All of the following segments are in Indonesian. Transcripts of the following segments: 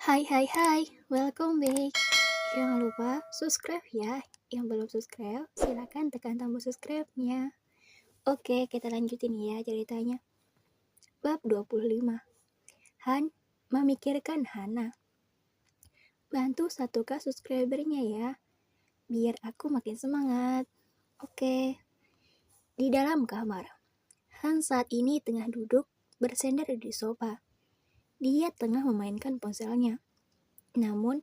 Hai hai hai, welcome back. Jangan lupa subscribe ya. Yang belum subscribe, silakan tekan tombol subscribe-nya. Oke, kita lanjutin ya ceritanya. Bab 25. Han memikirkan Hana. Bantu 1K subscribernya ya, biar aku makin semangat. Oke. Di dalam kamar, Han saat ini tengah duduk bersandar di sofa. Dia tengah memainkan ponselnya. Namun,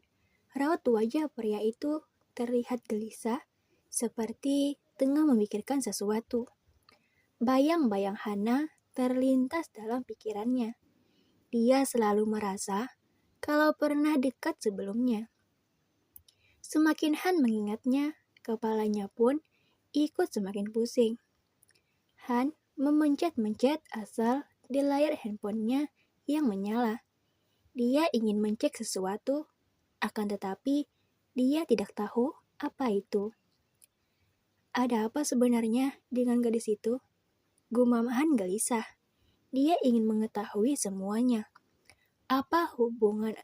raut wajah pria itu terlihat gelisah, seperti tengah memikirkan sesuatu. Bayang-bayang Hana terlintas dalam pikirannya. Dia selalu merasa kalau pernah dekat sebelumnya. Semakin Han mengingatnya, kepalanya pun ikut semakin pusing. Han memencet-mencet asal di layar handphonenya yang menyala. Dia ingin mencek sesuatu, akan tetapi dia tidak tahu apa itu. Ada apa sebenarnya dengan gadis itu? Gumam Han gelisah. Dia ingin mengetahui semuanya. Apa hubungan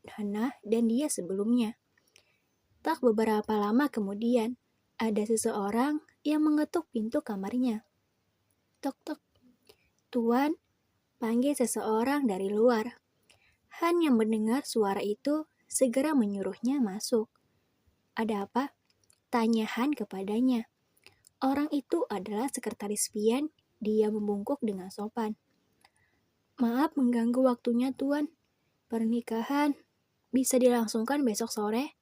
Hana dan dia sebelumnya? Tak beberapa lama kemudian, ada seseorang yang mengetuk pintu kamarnya. Tok tok. Tuan, panggil seseorang dari luar. Han yang mendengar suara itu segera menyuruhnya masuk. Ada apa? Tanya Han kepadanya. Orang itu adalah sekretaris Pian. Dia membungkuk dengan sopan. Maaf mengganggu waktunya, Tuan. Pernikahan bisa dilangsungkan besok sore,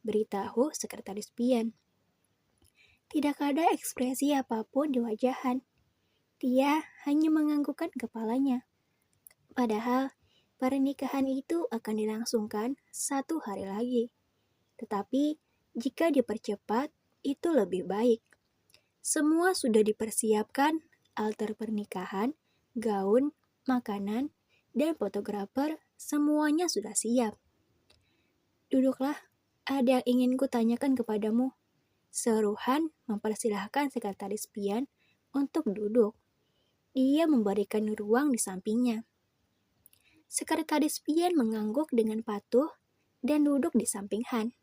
beritahu sekretaris Pian. Tidak ada ekspresi apapun di wajah Han. Dia hanya menganggukkan kepalanya. Padahal pernikahan itu akan dilangsungkan 1 hari lagi. Tetapi jika dipercepat, itu lebih baik. Semua sudah dipersiapkan, altar pernikahan, gaun, makanan, dan fotografer, semuanya sudah siap. Duduklah, ada yang ingin kutanyakan kepadamu. Seru Han mempersilahkan sekretaris Pian untuk duduk. Dia memberikan ruang di sampingnya. Sekretaris Pian mengangguk dengan patuh dan duduk di samping Han.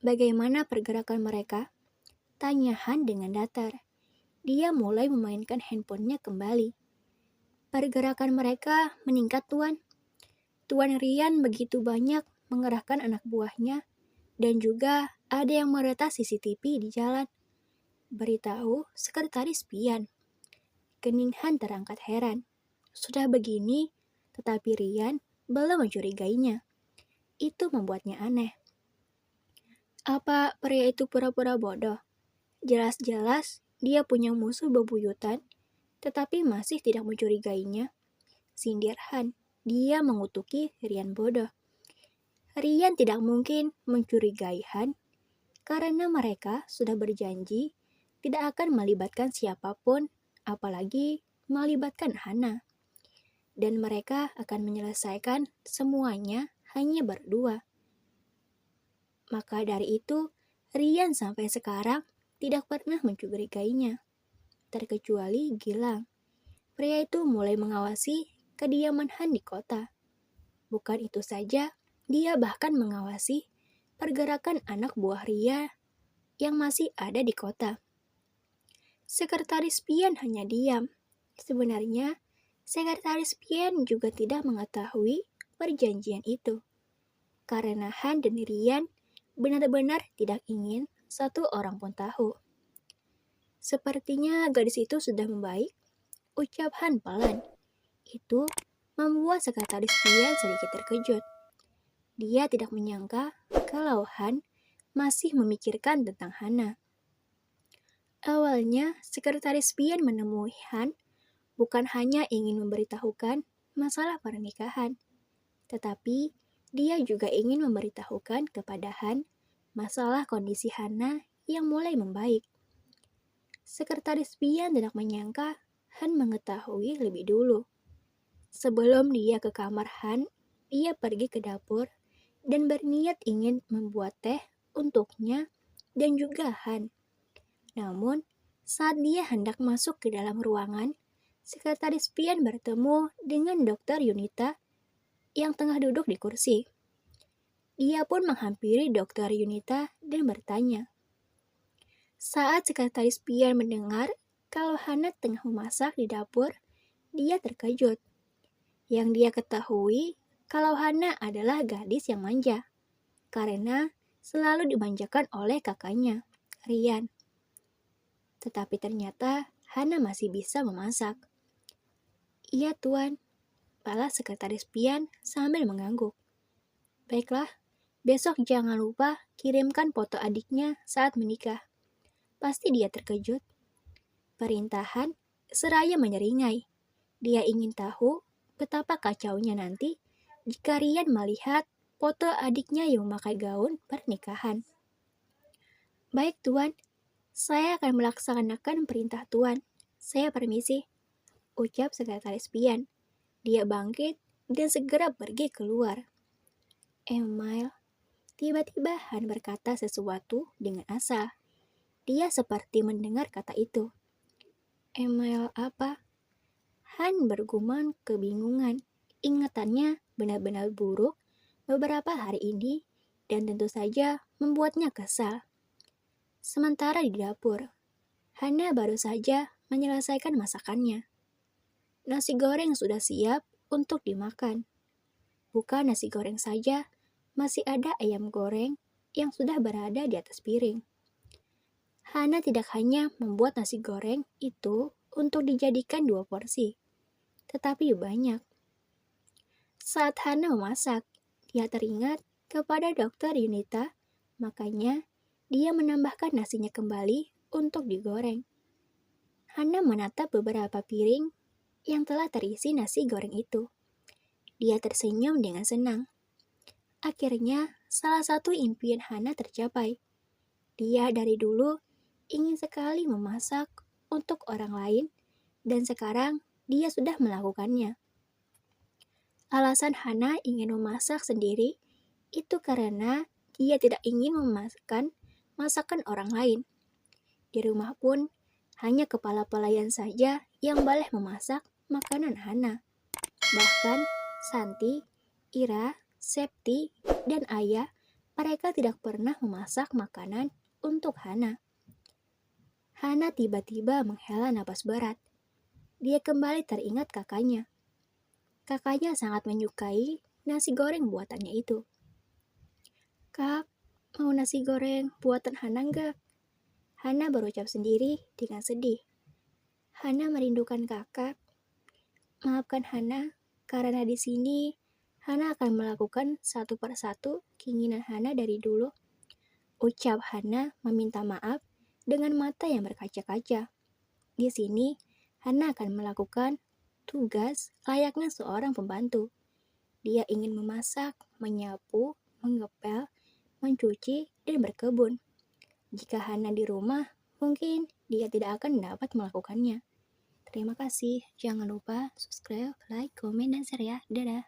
Bagaimana pergerakan mereka? Tanya Han dengan datar. Dia mulai memainkan handphonenya kembali. Pergerakan mereka meningkat, Tuan. Tuan Rian begitu banyak mengerahkan anak buahnya dan juga ada yang meretas CCTV di jalan. Beritahu sekretaris Pian. Kening Han terangkat heran. Sudah begini, tetapi Rian belum mencurigainya. Itu membuatnya aneh. Apa pria itu pura-pura bodoh? Jelas-jelas dia punya musuh bebuyutan, tetapi masih tidak mencurigainya. Sindir Han. Dia mengutuki Rian bodoh. Rian tidak mungkin mencurigai Han, karena mereka sudah berjanji tidak akan melibatkan siapapun, apalagi melibatkan Hana. Dan mereka akan menyelesaikan semuanya hanya berdua. Maka dari itu, Rian sampai sekarang tidak pernah mencurigainya. Terkecuali Gilang. Pria itu mulai mengawasi kediaman Han di kota. Bukan itu saja, dia bahkan mengawasi pergerakan anak buah Ria yang masih ada di kota. Sekretaris Pian hanya diam. Sebenarnya, sekretaris Pian juga tidak mengetahui perjanjian itu. Karena Han dan Rian benar-benar tidak ingin satu orang pun tahu. Sepertinya gadis itu sudah membaik, ucap Han pelan. Itu membuat sekretaris Pian sedikit terkejut. Dia tidak menyangka kalau Han masih memikirkan tentang Hana. Awalnya, sekretaris Pian menemui Han bukan hanya ingin memberitahukan masalah pernikahan, tetapi dia juga ingin memberitahukan kepada Han masalah kondisi Hana yang mulai membaik. Sekretaris Pian tidak menyangka Han mengetahui lebih dulu. Sebelum dia ke kamar Han, dia pergi ke dapur dan berniat ingin membuat teh untuknya dan juga Han. Namun, saat dia hendak masuk ke dalam ruangan, sekretaris Pian bertemu dengan Dokter Yunita yang tengah duduk di kursi. Dia pun menghampiri Dokter Yunita dan bertanya. Saat Sekretaris Pian mendengar kalau Hana tengah memasak di dapur, dia terkejut. Yang dia ketahui kalau Hana adalah gadis yang manja, karena selalu dimanjakan oleh kakaknya, Rian. Tetapi ternyata Hana masih bisa memasak. Iya tuan, balas Sekretaris Pian sambil mengangguk. Baiklah, besok jangan lupa kirimkan foto adiknya saat menikah. Pasti dia terkejut. Perintahan seraya menyeringai. Dia ingin tahu betapa kacaunya nanti jika Rian melihat foto adiknya yang memakai gaun pernikahan. Baik tuan, saya akan melaksanakan perintah tuan. Saya permisi, ucap Sekretaris Pian. Dia bangkit dan segera pergi keluar. Emil, tiba-tiba Han berkata sesuatu dengan asal. Dia seperti mendengar kata itu. Email apa? Han bergumam kebingungan. Ingatannya benar-benar buruk beberapa hari ini dan tentu saja membuatnya kesal. Sementara di dapur, Hana baru saja menyelesaikan masakannya. Nasi goreng sudah siap untuk dimakan. Bukan nasi goreng saja, masih ada ayam goreng yang sudah berada di atas piring. Hana tidak hanya membuat nasi goreng itu untuk dijadikan 2 porsi, tetapi banyak. Saat Hana memasak, dia teringat kepada Dokter Yunita, makanya dia menambahkan nasinya kembali untuk digoreng. Hana menatap beberapa piring yang telah terisi nasi goreng itu. Dia tersenyum dengan senang. Akhirnya, salah satu impian Hana tercapai. Dia dari dulu ingin sekali memasak untuk orang lain, dan sekarang dia sudah melakukannya. Alasan Hana ingin memasak sendiri itu karena dia tidak ingin memakan masakan orang lain. Di rumah pun, hanya kepala pelayan saja yang boleh memasak makanan Hana. Bahkan Santi, Ira, Septi, dan Ayah, mereka tidak pernah memasak makanan untuk Hana. Hana tiba-tiba menghela napas berat. Dia kembali teringat kakaknya. Kakaknya sangat menyukai nasi goreng buatannya itu. Kak, mau nasi goreng buatan Hana enggak? Hana berucap sendiri dengan sedih. Hana merindukan kakak. Maafkan Hana, karena di sini Hana akan melakukan satu persatu keinginan Hana dari dulu. Ucap Hana meminta maaf dengan mata yang berkaca-kaca. Di sini, Hana akan melakukan tugas layaknya seorang pembantu. Dia ingin memasak, menyapu, mengepel, mencuci, dan berkebun. Jika Hana di rumah, mungkin dia tidak akan dapat melakukannya. Terima kasih. Jangan lupa subscribe, like, komen, dan share ya. Dadah.